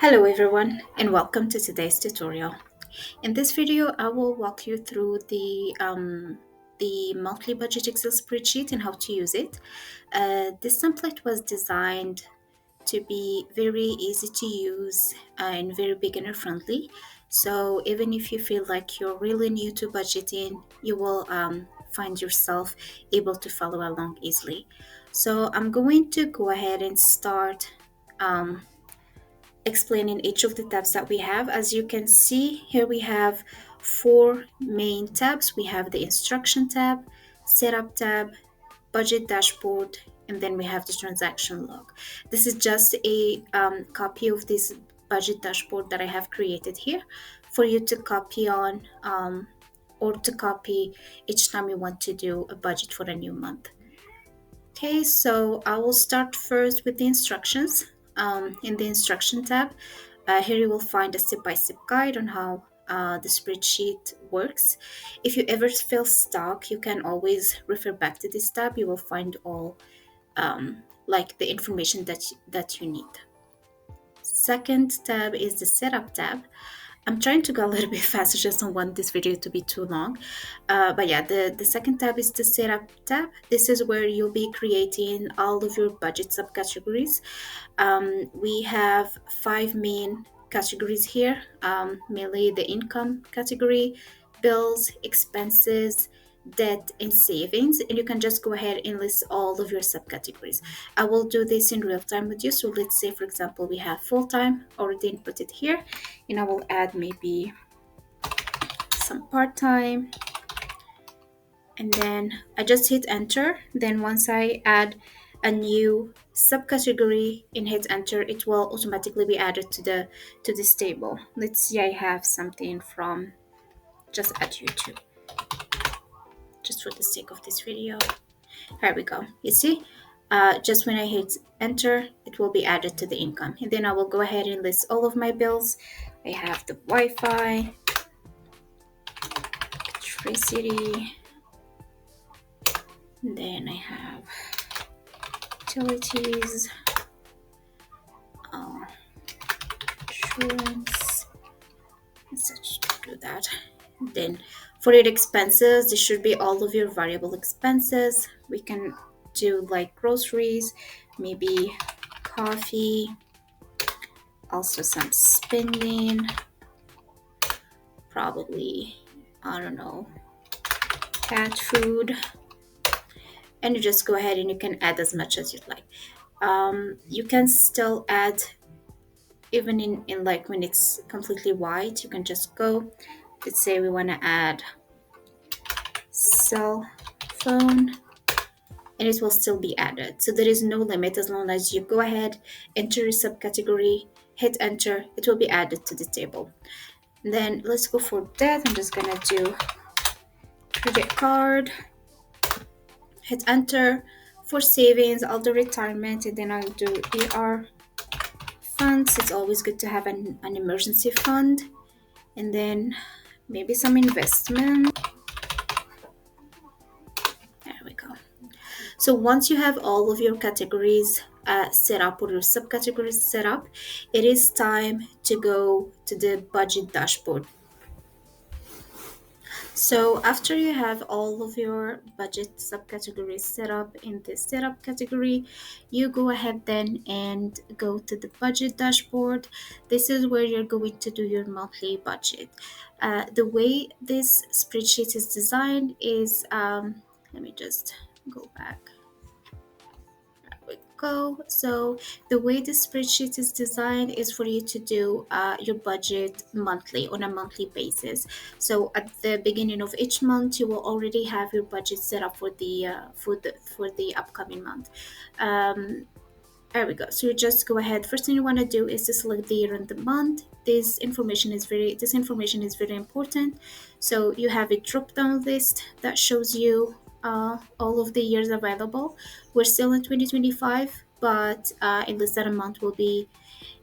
Hello everyone and welcome to today's tutorial. In this video, I will walk you through the monthly budget Excel spreadsheet and how to use it. This template was designed to be very easy to use and very beginner friendly. So even if you feel like you're really new to budgeting, you will find yourself able to follow along easily. So I'm going to go ahead and start um, explaining each of the tabs that we have. As you can see here, we have four main tabs. We have the instruction tab, setup tab, budget dashboard, and then we have the transaction log. This is just a copy of this budget dashboard that I have created here for you to copy on or to copy each time you want to do a budget for a new month. Okay, so I will start first with the instructions. In the instruction tab, here you will find a step-by-step guide on how the spreadsheet works. If you ever feel stuck, you can always refer back to this tab. You will find all like the information that you need. Second tab is the setup tab. I'm trying to go a little bit faster, just don't want this video to be too long. But yeah, the second tab is the setup tab. This is where you'll be creating all of your budget subcategories. We have five main categories here, mainly the income category, bills, expenses, debt, and savings. And you can just go ahead and list all of your subcategories. I will do this in real time with you. So let's say, for example, we have full-time already inputted here, and I will add maybe some part-time, and then I just hit enter. Then once I add a new subcategory and hit enter, it will automatically be added to this table. Let's see, I have something from just at YouTube, just for the sake of this video. Here we go. You see, just when I hit enter, it will be added to the income. And then I will go ahead and list all of my bills. I have the Wi-Fi, electricity, and then I have utilities, uh, insurance, let's just do that. Then for your expenses, this should be all of your variable expenses. We can do like groceries, maybe coffee, also some spending, probably, I don't know, cat food. And you just go ahead and you can add as much as you'd like. You can still add even in like when it's completely white. You can just go, let's say we want to add cell phone, and it will still be added. So there is no limit. As long as you go ahead, enter your subcategory, hit enter, it will be added to the table. And then let's go for debt. I'm just gonna do credit card, hit enter. For savings, I'll do retirement, and then I'll do ER funds. It's always good to have an emergency fund, and then maybe some investment. There we go. So once you have all of your categories set up or your subcategories set up, it is time to go to the budget dashboard. So after you have all of your budget subcategories set up in the setup category, you go ahead then and go to the budget dashboard. This is where you're going to do your monthly budget. The way this spreadsheet is designed is, let me just go back. Go. So the way the spreadsheet is designed is for you to do your budget monthly on a monthly basis. So at the beginning of each month, you will already have your budget set up for the upcoming month. There we go. So you just go ahead. First thing you want to do is to select the year and the month. This information is very important. So you have a drop down list that shows you all of the years available. We're still in 2025, but in less than a month we'll be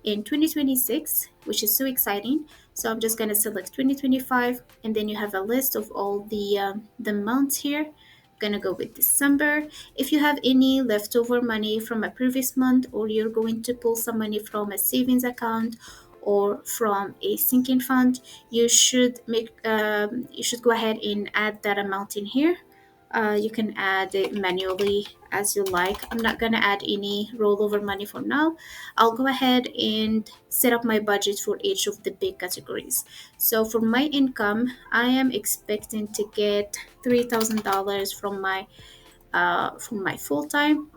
in 2026, which is so exciting. So I'm just going to select 2025, and then you have a list of all the months here. I'm going to go with December. If you have any leftover money from a previous month, or you're going to pull some money from a savings account, or from a sinking fund, you should go ahead and add that amount in here. You can add it manually as you like. I'm not gonna add any rollover money for now. I'll go ahead and set up my budget for each of the big categories. So for my income, I am expecting to get $3,000 from my full time.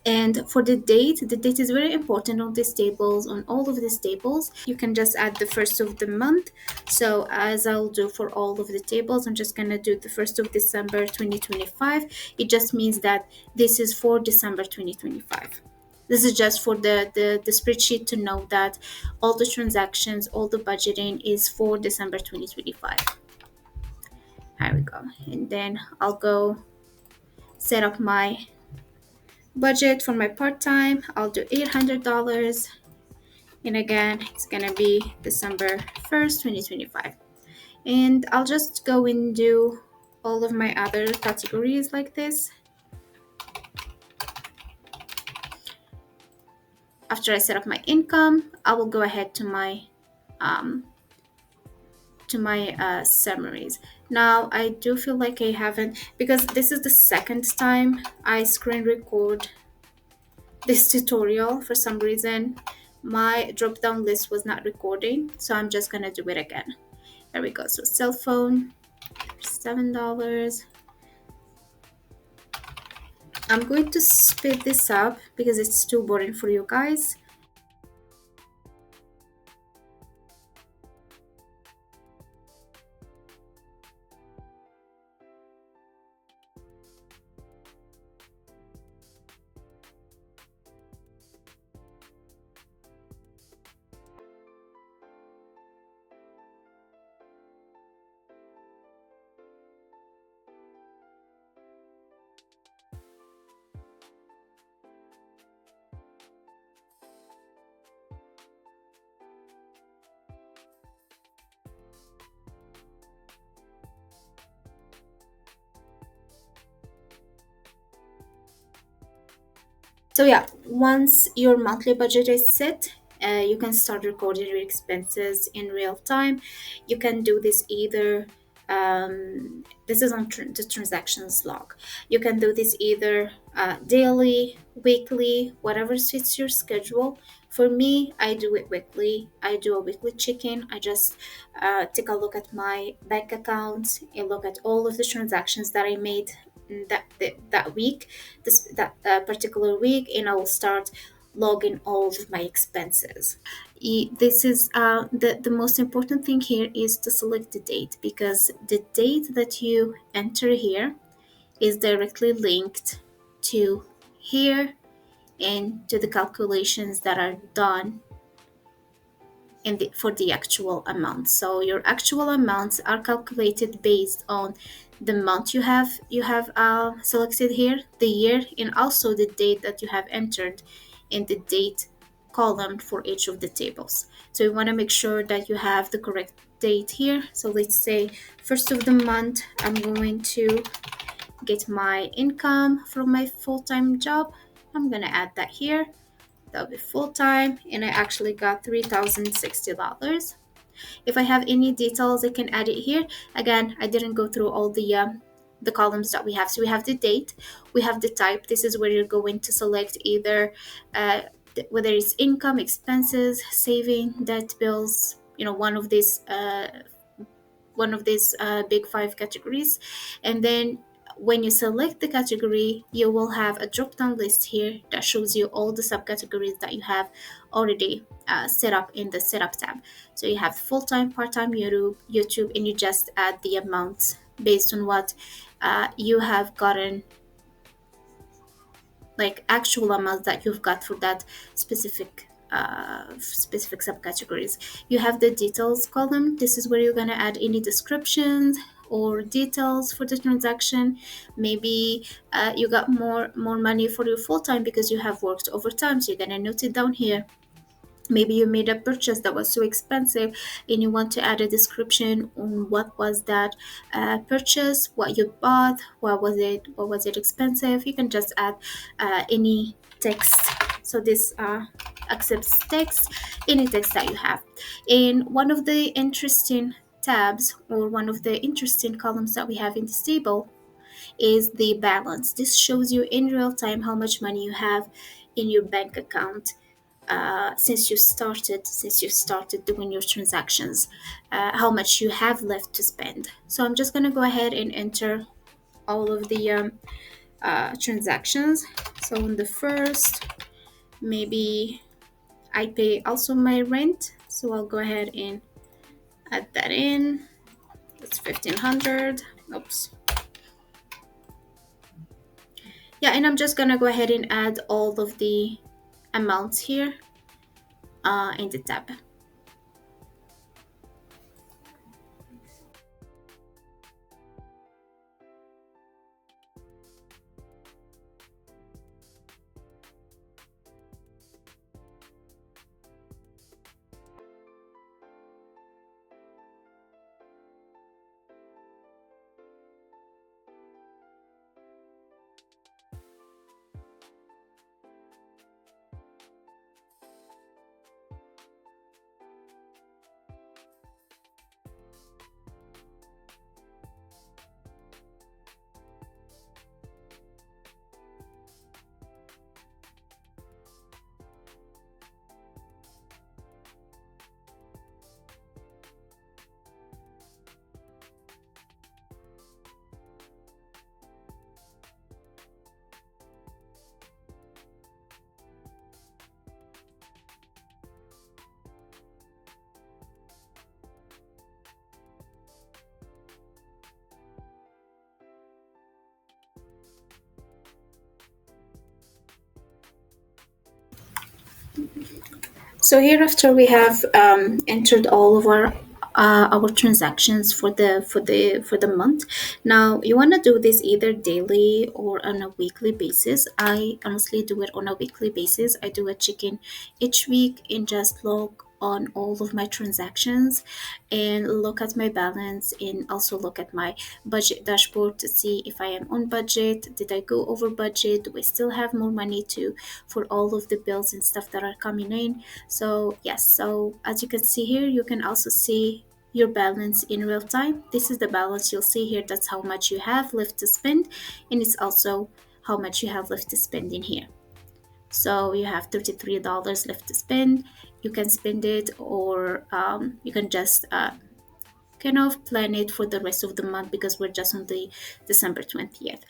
And for the date is very important on these tables, on all of these tables. You can just add the first of the month. So as I'll do for all of the tables, I'm just gonna do the 1st of December 2025. It just means that this is for December 2025. This is just for the spreadsheet to know that all the transactions, all the budgeting is for December 2025. Here we go. And then I'll go set up my budget for my part-time. I'll do $800, and again it's gonna be December 1st, 2025. And I'll just go and do all of my other categories like this. After I set up my income, I will go ahead to my summaries. Now I do feel like I haven't, because this is the second time I screen record this tutorial. For some reason my drop down list was not recording, so I'm just gonna do it again. There we go. So cell phone, $7. I'm going to speed this up because it's too boring for you guys. So yeah, once your monthly budget is set, you can start recording your expenses in real time. You can do this either, this is on the transactions log. You can do this either daily, weekly, whatever suits your schedule. For me, I do it weekly. I do a weekly check-in. I just take a look at my bank accounts and look at all of the transactions that I made that week, that particular week, and I will start logging all of my expenses. This is the most important thing here is to select the date, because the date that you enter here is directly linked to here and to the calculations that are done for the actual amount. So your actual amounts are calculated based on the month you have selected here, the year, and also the date that you have entered in the date column for each of the tables. So you want to make sure that you have the correct date here. So let's say 1st of the month, I'm going to get my income from my full-time job. I'm gonna add that here. That'll be full-time, and I actually got $3,060. If I have any details, I can add it here. Again, I didn't go through all the columns that we have. So we have the date, we have the type. This is where you're going to select either whether it's income, expenses, saving, debt, bills, one of these big five categories. And then when you select the category, you will have a drop down list here that shows you all the subcategories that you have already set up in the setup tab. So you have full-time, part-time, YouTube, and you just add the amounts based on what you have gotten, like actual amounts that you've got for that specific subcategories. You have the details column. This is where you're going to add any descriptions or details for the transaction. Maybe you got more money for your full time because you have worked overtime, so you're going to note it down here. Maybe you made a purchase that was so expensive and you want to add a description on what was that purchase, what you bought, what was it expensive. You can just add any text. So this accepts text, any text that you have. And one of the interesting tabs, or one of the interesting columns that we have in this table, is the balance. This shows you in real time how much money you have in your bank account, since you started doing your transactions, how much you have left to spend. So I'm just going to go ahead and enter all of the transactions. So on the first, maybe I pay also my rent, so I'll go ahead and add that in. That's 1500. Oops. Yeah, and I'm just gonna go ahead and add all of the amounts here in the tab. So here after we have entered all of our transactions for the month. Now you want to do this either daily or on a weekly basis. I honestly do it on a weekly basis. I do a check-in each week and just log on all of my transactions and look at my balance, and also look at my budget dashboard to see if I am on budget, did I go over budget, do I still have more money to for all of the bills and stuff that are coming in. So yes, so as you can see here, you can also see your balance in real time. This is the balance you'll see here. That's how much you have left to spend, and it's also how much you have left to spend in here. So you have $33 left to spend. You can spend it, or you can just kind of plan it for the rest of the month, because we're just on the December 20th.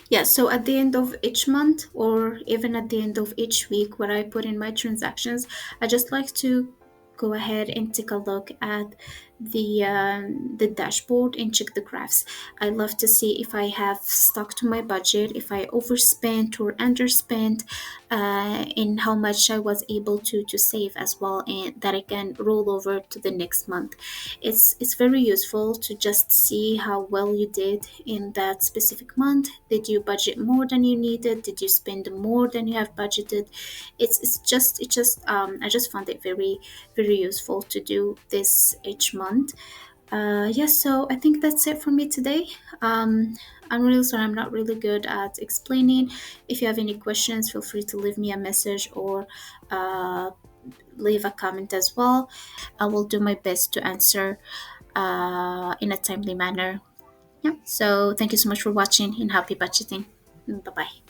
Yeah, so at the end of each month, or even at the end of each week where I put in my transactions, I just like to go ahead and take a look at the dashboard and check the graphs. I love to see if I have stuck to my budget, if I overspent or underspent, and how much I was able to save as well, and that I can roll over to the next month. It's very useful to just see how well you did in that specific month. Did you budget more than you needed? Did you spend more than you have budgeted? I just found it very useful to do this each month. Yes, so I think that's it for me today. I'm really sorry, I'm not really good at explaining. If you have any questions, feel free to leave me a message, or uh, leave a comment as well. I will do my best to answer in a timely manner. Yeah, so thank you so much for watching, and happy budgeting. Bye bye.